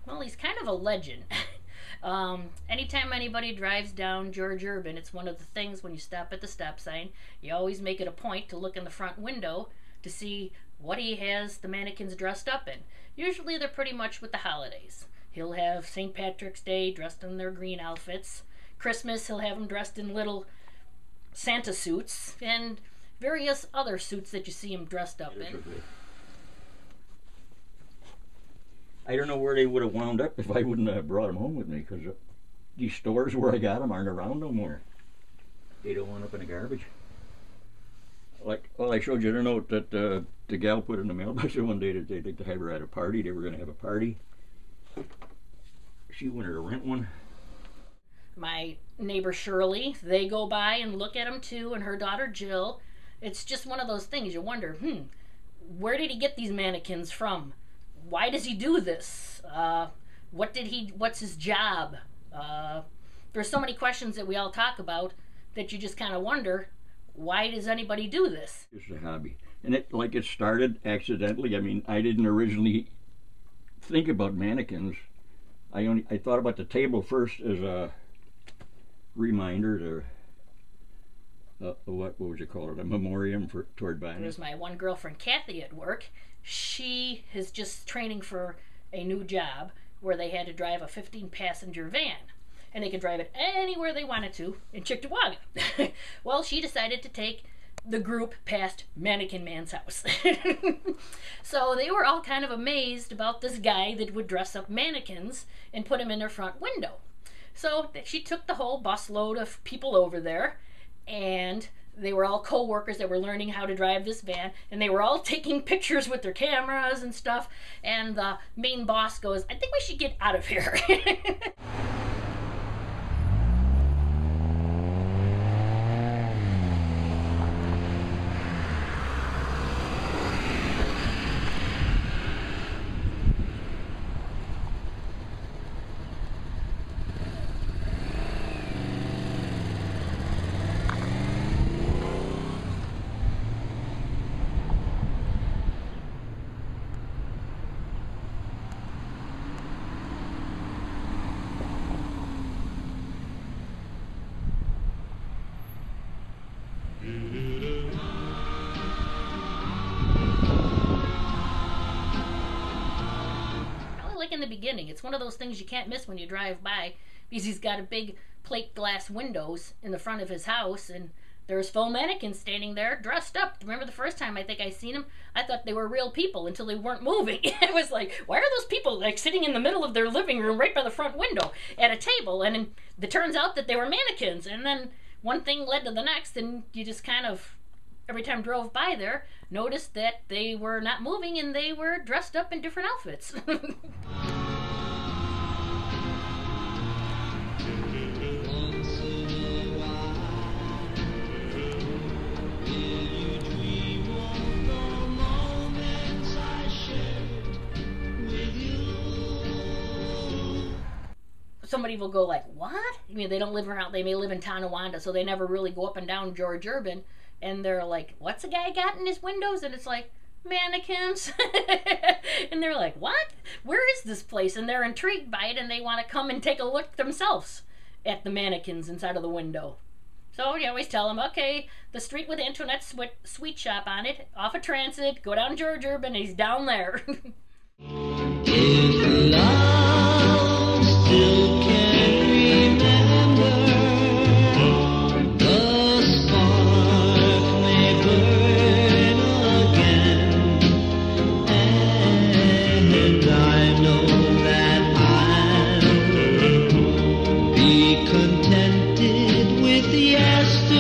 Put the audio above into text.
Well, he's kind of a legend. Anytime anybody drives down George Urban, it's one of the things when you stop at the stop sign, you always make it a point to look in the front window to see what he has the mannequins dressed up in. Usually they're pretty much with the holidays. He'll have St. Patrick's Day dressed in their green outfits. Christmas, he'll have them dressed in little Santa suits and various other suits that you see him dressed up in. I don't know where they would have wound up if I wouldn't have brought them home with me, because these stores where I got them aren't around no more. They don't wind up in the garbage. Like, well, I showed you the note that the gal put in the mailbox one day that they'd like to have her at a party. They were going to have a party. She wanted to rent one. My neighbor Shirley, they go by and look at him too, and her daughter Jill. It's just one of those things you wonder, where did he get these mannequins from? Why does he do this? What's his job? There's so many questions that we all talk about that you just kind of wonder, why does anybody do this? It's a hobby. And it started accidentally. I mean, I didn't originally think about mannequins. I thought about the table first as a reminder to what would you call it? A memoriam toward Bonnie. There's my one girlfriend Kathy at work. She is just training for a new job where they had to drive a 15-passenger van, and they could drive it anywhere they wanted to in Cheektowaga. Well, she decided to take the group past MANiKiN Man's house. So they were all kind of amazed about this guy that would dress up mannequins and put them in their front window. So she took the whole busload of people over there, and they were all co-workers that were learning how to drive this van, and they were all taking pictures with their cameras and stuff, and the main boss goes, I think we should get out of here. Like in the beginning, it's one of those things you can't miss when you drive by, because he's got a big plate glass windows in the front of his house, and there's faux mannequins standing there dressed up. Remember the first time I think I seen them, I thought they were real people until they weren't moving. It was like, why are those people like sitting in the middle of their living room right by the front window at a table? And it turns out that they were mannequins, and then one thing led to the next, and you just kind of, every time drove by there, noticed that they were not moving and they were dressed up in different outfits. Somebody will go like, what? I mean, they don't live around, they may live in Tonawanda, so they never really go up and down George Urban, and they're like, what's a guy got in his windows? And it's like, mannequins. And they're like, what? Where is this place? And they're intrigued by it, and they want to come and take a look themselves at the mannequins inside of the window. So you always tell them, okay, the street with Antoinette's sweet shop on it, off of Transit, go down George Urban, and he's down there. If love still can't remember, the spark may burn again. Be contented with the